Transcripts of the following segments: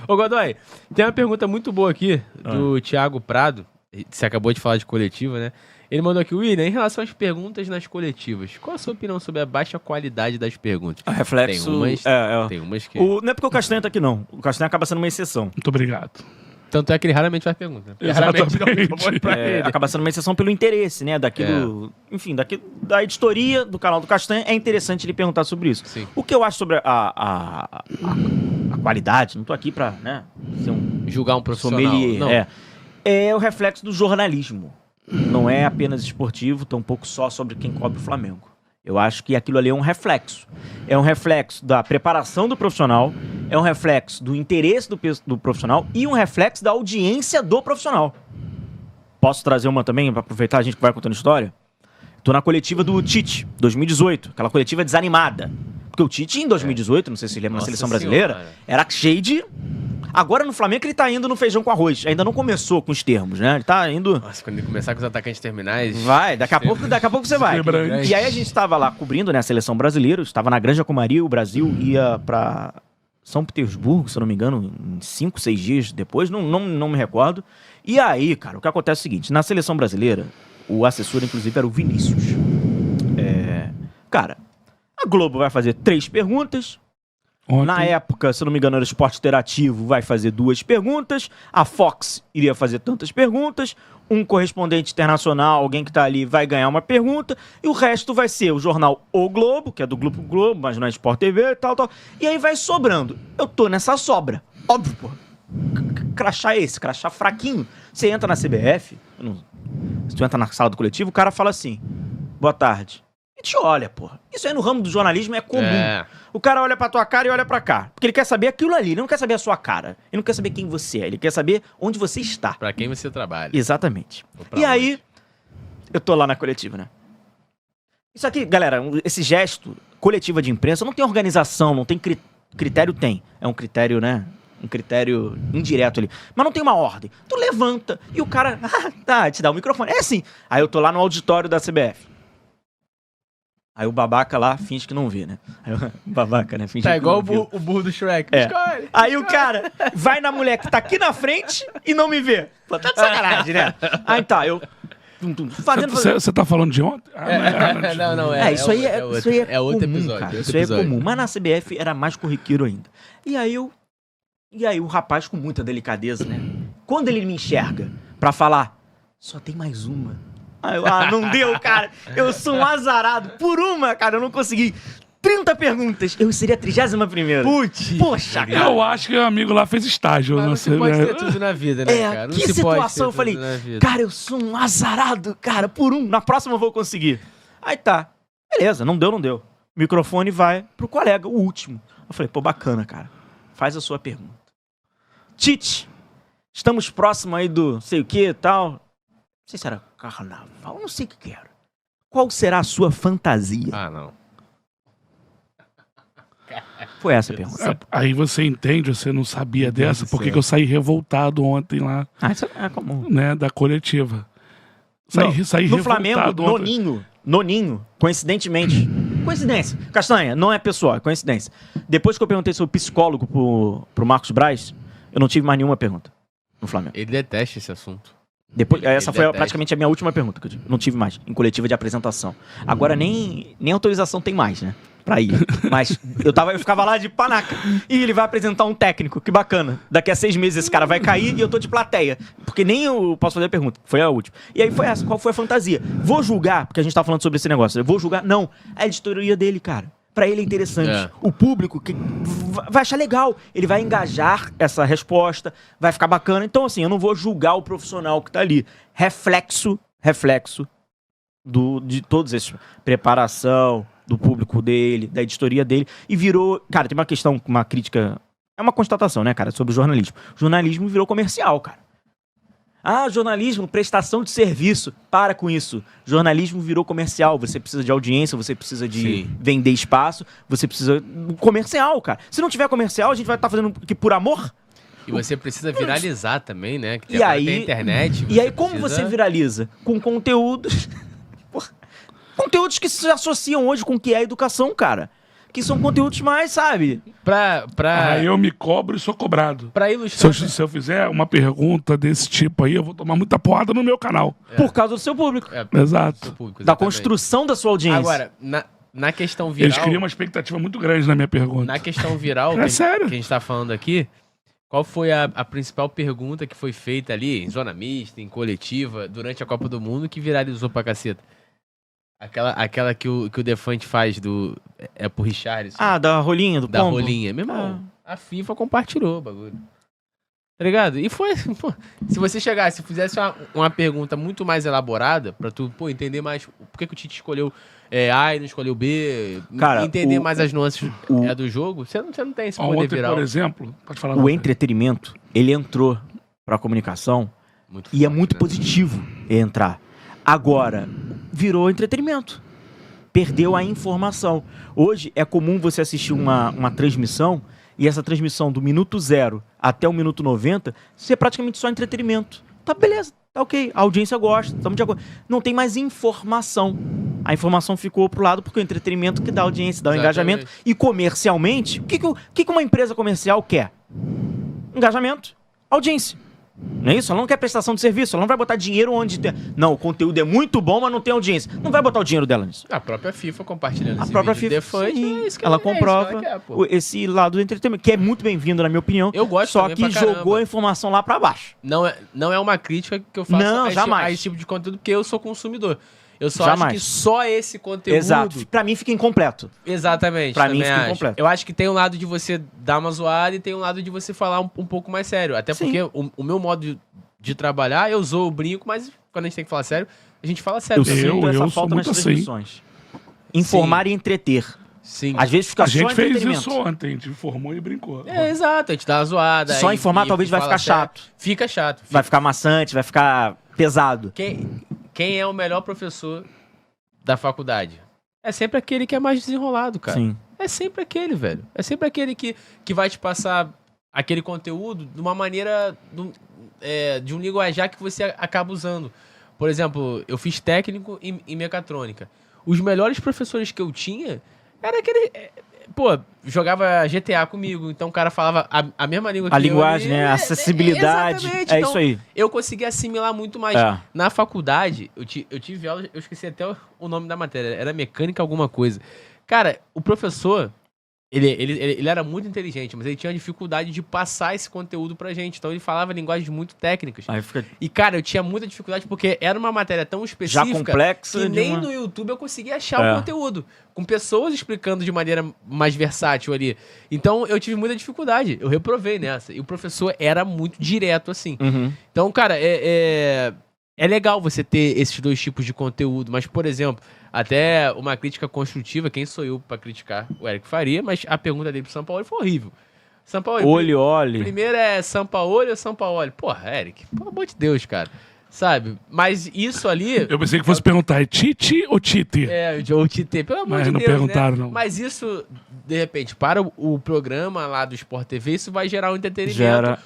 Ô, Godoy, tem uma pergunta muito boa aqui do Thiago Prado. Você acabou de falar de coletiva, né? Ele mandou aqui, William, em relação às perguntas nas coletivas, qual a sua opinião sobre a baixa qualidade das perguntas? Reflexo... Tem umas que... Não é porque o Castanha tá aqui, não. O Castanha acaba sendo uma exceção. Muito obrigado. Tanto é que ele raramente faz pergunta. Acaba sendo uma exceção pelo interesse, né? Daquilo... Enfim, da editoria do canal do Castanha, é interessante ele perguntar sobre isso. Sim. O que eu acho sobre a qualidade, não tô aqui pra, né, ser julgar um profissional. sommelier, Não. é o reflexo do jornalismo. Não é apenas esportivo, tampouco só sobre quem cobre o Flamengo. Eu acho que aquilo ali é um reflexo. É um reflexo da preparação do profissional, é um reflexo do interesse do profissional e um reflexo da audiência do profissional. Posso trazer uma também, para aproveitar a gente que vai contando história? Tô na coletiva do Tite, 2018, aquela coletiva desanimada. Porque o Tite, em 2018, não sei se você lembra, na seleção brasileira, era cheio de... Agora no Flamengo ele tá indo no feijão com arroz. Ainda não começou com os termos, né? Ele tá indo... Nossa, quando ele começar com os atacantes terminais... Vai, daqui a pouco você vai. Lembrante. E aí a gente estava lá cobrindo, né, a seleção brasileira, estava na Granja Comari, o Brasil ia pra São Petersburgo, se eu não me engano, em 5, 6 dias depois, não me recordo. E aí, cara, o que acontece é o seguinte, na seleção brasileira, o assessor, inclusive, era o Vinícius. Cara, a Globo vai fazer 3 perguntas... Ontem, Na época, se eu não me engano, era o Esporte Interativo, vai fazer 2 perguntas. A Fox iria fazer tantas perguntas. Um correspondente internacional, alguém que tá ali, vai ganhar uma pergunta. E o resto vai ser o jornal O Globo, que é do Grupo Globo, mas não é Sport TV e tal. E aí vai sobrando. Eu tô nessa sobra. Óbvio, pô. Crachá esse, crachá fraquinho. Você entra na CBF, se tu entra na sala do coletivo, o cara fala assim, boa tarde. E te olha, porra. Isso aí no ramo do jornalismo é comum. O cara olha pra tua cara e olha pra cá. Porque ele quer saber aquilo ali, ele não quer saber a sua cara. Ele não quer saber quem você é, ele quer saber onde você está. Pra quem você trabalha. Exatamente. E aí, eu tô lá na coletiva, né? Isso aqui, galera, esse gesto, coletiva de imprensa, não tem organização, não tem critério, tem. É um critério, né? Um critério indireto ali. Mas não tem uma ordem. Tu levanta e o cara, te dá o microfone. É assim. Aí eu tô lá no auditório da CBF. Aí o babaca lá finge que não vê, né? Aí o babaca, né? Finge Tá que igual não o burro do Shrek. Escolhe. Aí o cara vai na mulher que tá aqui na frente e não me vê. Pô, tá de sacanagem, né? Aí tá, eu... Fazendo... Você tá falando de ontem? Não, isso aí é outro comum, episódio. cara. Isso aí é comum. Mas na CBF era mais corriqueiro ainda. E aí o rapaz com muita delicadeza, né? Quando ele me enxerga pra falar, só tem mais uma. Não deu, cara. Eu sou um azarado. Por uma, cara, eu não consegui. 30 perguntas. Eu seria a 31ª. Putz. Poxa, cara. Eu acho que o amigo lá fez estágio. Mas não você sei, pode né? ter tudo na vida, né, cara? Não Que se situação. Eu pode ter falei, tudo na vida. cara, eu sou um azarado, cara, por um. Na próxima eu vou conseguir. Aí tá. Beleza, não deu. O microfone vai pro colega, o último. Eu falei, pô, bacana, cara. Faz a sua pergunta. Tite, estamos próximos aí do sei o que e tal. Não sei se era carnaval, não sei o que era. Qual será a sua fantasia? Não. Foi essa a pergunta. Aí você entende, você não sabia dessa, porque que eu saí revoltado ontem lá, Isso é comum. né, da coletiva. Saí No revoltado Flamengo, ontem. Noninho, coincidentemente. Coincidência. Castanha, não é pessoal, é coincidência. Depois que eu perguntei sobre psicólogo pro Marcos Braz, eu não tive mais nenhuma pergunta no Flamengo. Ele detesta esse assunto. Depois, essa foi detesta. praticamente a minha última pergunta que eu tive. Não tive mais, em coletiva de apresentação. Agora nem autorização tem mais, né? Pra ir. Mas eu ficava lá de panaca. E ele vai apresentar um técnico, que bacana. Daqui a 6 meses esse cara vai cair e eu tô de plateia. Porque nem eu posso fazer a pergunta. Foi a última. E aí foi essa, qual foi a fantasia? Vou julgar, porque a gente tá falando sobre esse negócio. Eu vou julgar? Não. É a editoria dele, cara. Pra ele é interessante. O público vai achar legal. Ele vai engajar essa resposta, vai ficar bacana. Então, assim, eu não vou julgar o profissional que tá ali. Reflexo de todos esses. Preparação do público dele, da editoria dele. E virou... Cara, tem uma questão, uma crítica... É uma constatação, né, cara, sobre o jornalismo. O jornalismo virou comercial, cara. Jornalismo, prestação de serviço. Para com isso. Jornalismo virou comercial. Você precisa de audiência, você precisa de vender espaço, você precisa... Comercial, cara. Se não tiver comercial, a gente vai estar fazendo que por amor? E você precisa viralizar também, né? Que E aí, tem internet. E aí, como você viraliza? Com conteúdos... Conteúdos que se associam hoje com o que é educação, cara. que são conteúdos mais, sabe? Aí eu me cobro e sou cobrado. Pra ilustrar... Se eu fizer uma pergunta desse tipo aí, eu vou tomar muita porrada no meu canal. Por causa do seu público. Exato. Público, Da construção da sua audiência. Agora, na questão viral... Eles criam uma expectativa muito grande na minha pergunta. Na questão viral sério? que a gente tá falando aqui, qual foi a principal pergunta que foi feita ali, em zona mista, em coletiva, durante a Copa do Mundo, que viralizou pra caceta? Aquela que o Defante faz é pro Richarlison. Da rolinha, do Da pombo. rolinha. Meu irmão, a FIFA compartilhou o bagulho. Tá ligado? E foi... Pô, se você chegasse, fizesse uma pergunta muito mais elaborada, pra tu, entender mais por que o Tite escolheu A e não escolheu B, Cara, entender mais as nuances do jogo, você não tem esse poder Ontem, viral. por exemplo, pode falar. O entretenimento, ele entrou pra comunicação Muito e é forte, muito né? positivo entrar. Agora, virou entretenimento. Perdeu a informação. Hoje é comum você assistir uma transmissão e essa transmissão do minuto 0 até o minuto 90 ser praticamente só entretenimento. Tá beleza, tá ok. A audiência gosta, estamos de acordo. Não tem mais informação. A informação ficou pro lado porque é o entretenimento que dá audiência, dá o engajamento. E comercialmente, o que uma empresa comercial quer? Engajamento, audiência. Não é isso? Ela não quer prestação de serviço, ela não vai botar dinheiro onde tem... Não, o conteúdo é muito bom, mas não tem audiência. Não vai botar o dinheiro dela nisso. A própria FIFA compartilhando A esse própria vídeo. FIFA, Defante, sim, é isso que ela é isso que comprova ela quer, pô. esse lado do entretenimento, que é muito bem-vindo, na minha opinião. Eu gosto Só também que pra caramba. jogou a informação lá pra baixo. Não é uma crítica que eu faço Não, a jamais. esse tipo de conteúdo, porque eu sou consumidor. Eu só Jamais. acho que só esse conteúdo... Exato. Pra mim fica incompleto. Exatamente. Pra mim também fica acho. incompleto. Eu acho que tem um lado de você dar uma zoada e tem um lado de você falar um pouco mais sério. Até Sim. porque o meu modo de trabalhar, eu zoo o brinco, mas quando a gente tem que falar sério, a gente fala sério. Eu também. sinto essa sou falta nas muito assim. transmissões. Informar e entreter. Sim. Às vezes fica A só gente fez entretenimento. isso ontem, a gente informou e brincou. Exato, a gente dá uma zoada. Só aí- informar e talvez vai fala ficar sério. chato. Fica chato. Vai ficar maçante, vai ficar pesado. Quem é o melhor professor da faculdade? É sempre aquele que é mais desenrolado, cara. Sim. É sempre aquele, velho. É sempre aquele que vai te passar aquele conteúdo de uma maneira... de um linguajar que você acaba usando. Por exemplo, eu fiz técnico em mecatrônica. Os melhores professores que eu tinha era aquele... jogava GTA comigo, então o cara falava a mesma língua que A eu. linguagem, né? A acessibilidade. Exatamente. É Então, isso aí. eu consegui assimilar muito mais. É. Na faculdade, eu tive aula, eu esqueci até o nome da matéria, era mecânica alguma coisa. Cara, o professor, ele era muito inteligente, mas ele tinha dificuldade de passar esse conteúdo pra gente. Então ele falava linguagens muito técnicas. Aí fica E, cara, eu tinha muita dificuldade porque era uma matéria tão específica já complexa. que de nem uma- no YouTube eu conseguia achar o conteúdo. Com pessoas explicando de maneira mais versátil ali. Então eu tive muita dificuldade. Eu reprovei nessa. E o professor era muito direto, assim. Uhum. Então, cara, é legal você ter esses dois tipos de conteúdo. Mas, por exemplo, até uma crítica construtiva, quem sou eu pra criticar o Eric Faria, mas a pergunta dele pro São Paulo foi horrível. São Paulo, Olhe. primeiro é São Paulo ou São Paulo? Porra, Eric, pelo amor de Deus, cara. Sabe? Mas isso ali... Eu pensei que fosse perguntar, é Tite ou Tite? ou Tite, pelo amor Mas de não Deus, perguntaram, né? não. Mas isso, de repente, para o programa lá do Sport TV, isso vai gerar um entretenimento. Gera,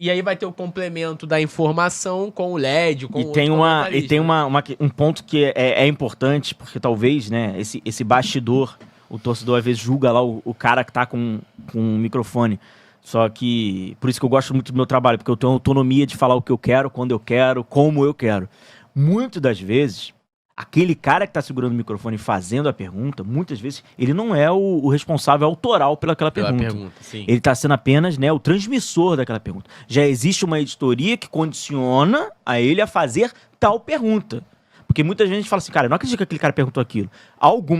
E aí vai ter o complemento da informação com o LED, com E o tem, outro e tem comentarista. um ponto que é importante, porque talvez, né, esse bastidor, o torcedor às vezes julga lá o cara que tá com um microfone. Só que, por isso que eu gosto muito do meu trabalho, porque eu tenho autonomia de falar o que eu quero, quando eu quero, como eu quero. Muitas das vezes, aquele cara que tá segurando o microfone e fazendo a pergunta, muitas vezes, ele não é o responsável autoral pelaquela Pela pergunta. pergunta, sim. Ele está sendo apenas, né, o transmissor daquela pergunta. Já existe uma editoria que condiciona a ele a fazer tal pergunta. Porque muita gente fala assim, cara, eu não acredito que aquele cara perguntou aquilo.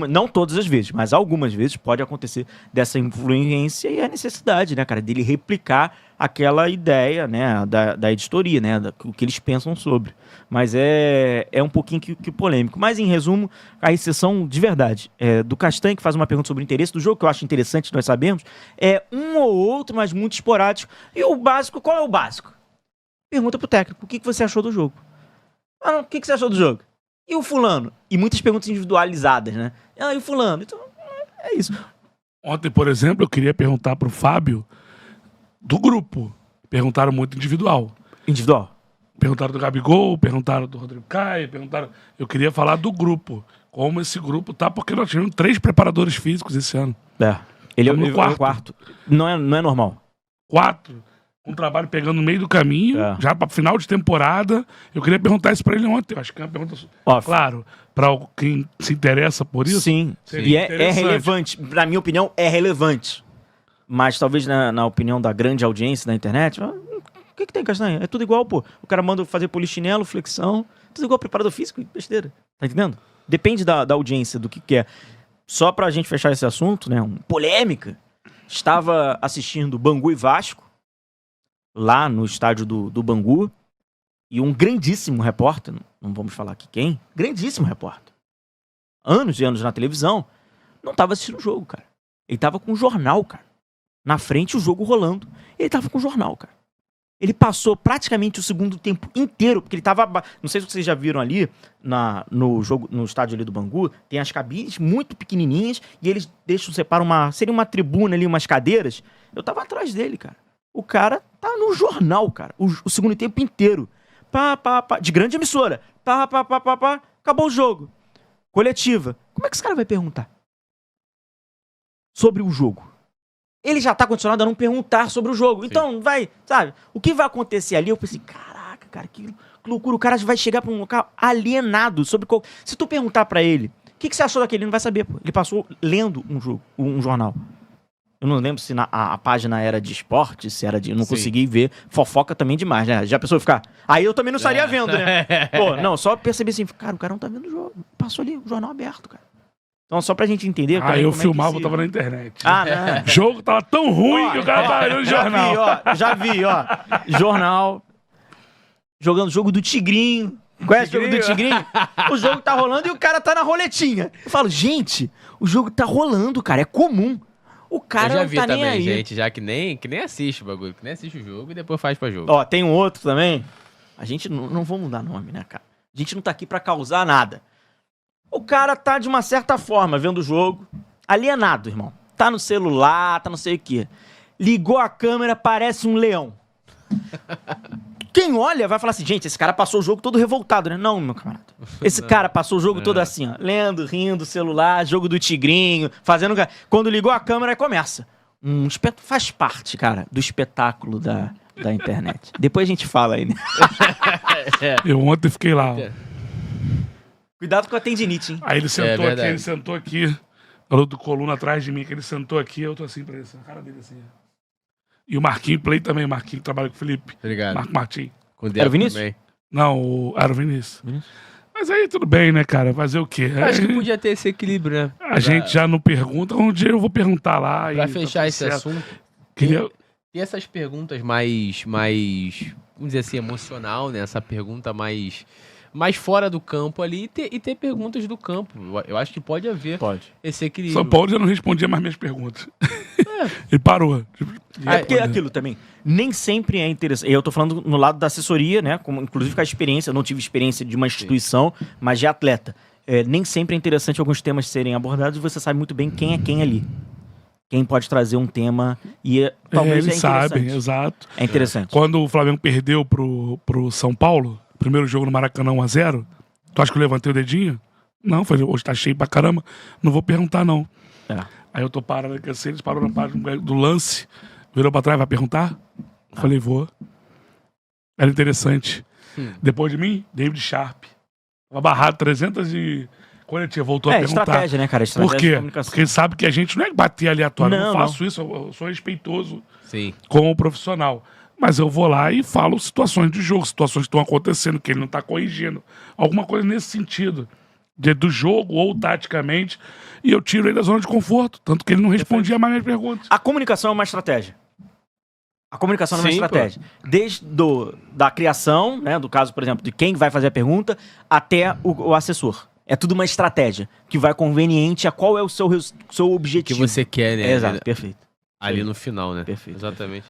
Não todas as vezes, mas algumas vezes pode acontecer dessa influência e a necessidade, né, cara, dele replicar aquela ideia, né, da editoria, né, o que eles pensam sobre. Mas é um pouquinho que polêmico. Mas, em resumo, a exceção de verdade do Castanho, que faz uma pergunta sobre o interesse do jogo, que eu acho interessante, nós sabemos, é um ou outro, mas muito esporádico. E o básico, qual é o básico? Pergunta pro técnico, o que você achou do jogo? Ah, não, o que você achou do jogo? E o fulano? E muitas perguntas individualizadas, né? Ah, e o fulano? Então, é isso. Ontem, por exemplo, eu queria perguntar pro Fábio do grupo. Perguntaram muito individual. Individual? Perguntaram do Gabigol, perguntaram do Rodrigo Caio, perguntaram... Eu queria falar do grupo. Como esse grupo tá, porque nós tivemos 3 preparadores físicos esse ano. Ele é Estamos no o quarto. Não é normal. 4. Um trabalho pegando no meio do caminho, já para final de temporada. Eu queria perguntar isso para ele ontem. Eu acho que é uma pergunta... Claro, para quem se interessa por isso. Sim. E é relevante. Na minha opinião, é relevante. Mas talvez na opinião da grande audiência da internet... O que tem, Castanha? É tudo igual, pô. O cara manda fazer polichinelo, flexão. Tudo igual preparador físico, besteira. Tá entendendo? Depende da audiência, do que é. Só pra gente fechar esse assunto, né? Polêmica. Estava assistindo Bangu e Vasco, lá no estádio do Bangu, e um grandíssimo repórter, não vamos falar aqui quem, grandíssimo repórter, anos e anos na televisão, não tava assistindo o jogo, cara. Ele tava com o jornal, cara. Na frente, o jogo rolando. Ele tava com o jornal, cara. Ele passou praticamente o segundo tempo inteiro, porque ele tava... Não sei se vocês já viram ali, no jogo, no estádio ali do Bangu, tem as cabines muito pequenininhas e eles separam seria uma tribuna ali, umas cadeiras. Eu tava atrás dele, cara. O cara tá no jornal, cara, o segundo tempo inteiro. De grande emissora. Acabou o jogo. Coletiva. Como é que esse cara vai perguntar sobre o jogo? Ele já tá condicionado a não perguntar sobre o jogo. Sim. Então, sabe? O que vai acontecer ali? Eu pensei, caraca, cara, que loucura. O cara vai chegar pra um local alienado sobre qual... Se tu perguntar pra ele, o que você achou daquele? Ele não vai saber, pô. Ele passou lendo um jornal. Eu não lembro se a página era de esporte, se era de... Eu não consegui ver. Fofoca também demais, né? Já a pessoa ficar... Aí eu também não estaria vendo, né? Pô, não, só perceber assim, cara, o cara não tá vendo o jogo. Passou ali, o jornal aberto, cara. Então, só pra gente entender... eu filmava, eu tava na internet. Né? O jogo tava tão ruim que o cara tava lendo jornal. Já vi. Jornal. Jogando o jogo do Tigrinho. Conhece o jogo do Tigrinho? O jogo tá rolando e o cara tá na roletinha. Eu falo, gente, o jogo tá rolando, cara. É comum. O cara não tá nem aí. Eu já vi também, gente, já que nem assiste o bagulho, que nem assiste o jogo e depois faz pra jogo. Ó, tem um outro também. A gente não vamos dar nome, né, cara? A gente não tá aqui pra causar nada. O cara tá, de uma certa forma, vendo o jogo, alienado, irmão. Tá no celular, tá não sei o quê. Ligou a câmera, parece um leão. Quem olha vai falar assim, gente, esse cara passou o jogo todo revoltado, né? Não, meu camarada. Esse cara passou o jogo todo assim, ó. Lendo, rindo, celular, jogo do tigrinho, fazendo... Quando ligou a câmera, aí começa. Faz parte, cara, do espetáculo da internet. Depois a gente fala aí, né? Eu ontem fiquei lá, ó. Cuidado com a tendinite, hein? Aí ele sentou aqui, falou do coluna atrás de mim, que ele sentou aqui, eu tô assim pra ele, assim, a cara dele assim. E o Marquinho Play também, Marquinho que trabalha com o Felipe. Obrigado. Marco Martins. Era o Vinícius? Também. Não, era o Vinícius. Mas aí tudo bem, né, cara? Fazer o quê? Acho que podia ter esse equilíbrio, né? A gente já não pergunta, um dia eu vou perguntar lá. Pra fechar esse assunto, e essas perguntas mais, vamos dizer assim, emocional, né? Essa pergunta mais fora do campo ali e ter perguntas do campo. Eu acho que pode haver esse equilíbrio. São Paulo já não respondia mais minhas perguntas. Ele parou. Porque aquilo também, nem sempre é interessante. Eu tô falando no lado da assessoria, né? Como, inclusive com a experiência, eu não tive experiência de uma instituição, mas de atleta. Nem sempre é interessante alguns temas serem abordados e você sabe muito bem quem é quem ali. Quem pode trazer um tema e talvez eles sabem, exato. É interessante. Quando o Flamengo perdeu pro São Paulo, primeiro jogo no Maracanã 1-0, tu acha que eu levantei o dedinho? Não, falei, hoje tá cheio pra caramba, não vou perguntar não. Aí eu tô parando aqui assim, eles pararam na página do lance, virou pra trás, vai perguntar? Falei, vou. Era interessante. Depois de mim, David Sharp. Tava barrado 300 e... Quando ele voltou a perguntar. Estratégia, né, cara? Por quê? Porque ele sabe que a gente não é bater aleatório. Eu não faço isso, eu sou respeitoso com o profissional. Mas eu vou lá e falo situações de jogo, situações que estão acontecendo, que ele não está corrigindo. Alguma coisa nesse sentido. Do jogo ou taticamente. E eu tiro ele da zona de conforto. Tanto que ele não respondia mais minhas perguntas. A comunicação é uma estratégia. A comunicação é uma estratégia. Desde da criação, né, do caso, por exemplo, de quem vai fazer a pergunta, até o assessor. É tudo uma estratégia que vai conveniente a qual é o seu objetivo. Que você quer, né? Exato, perfeito. Ali no final, né? Perfeito. Exatamente.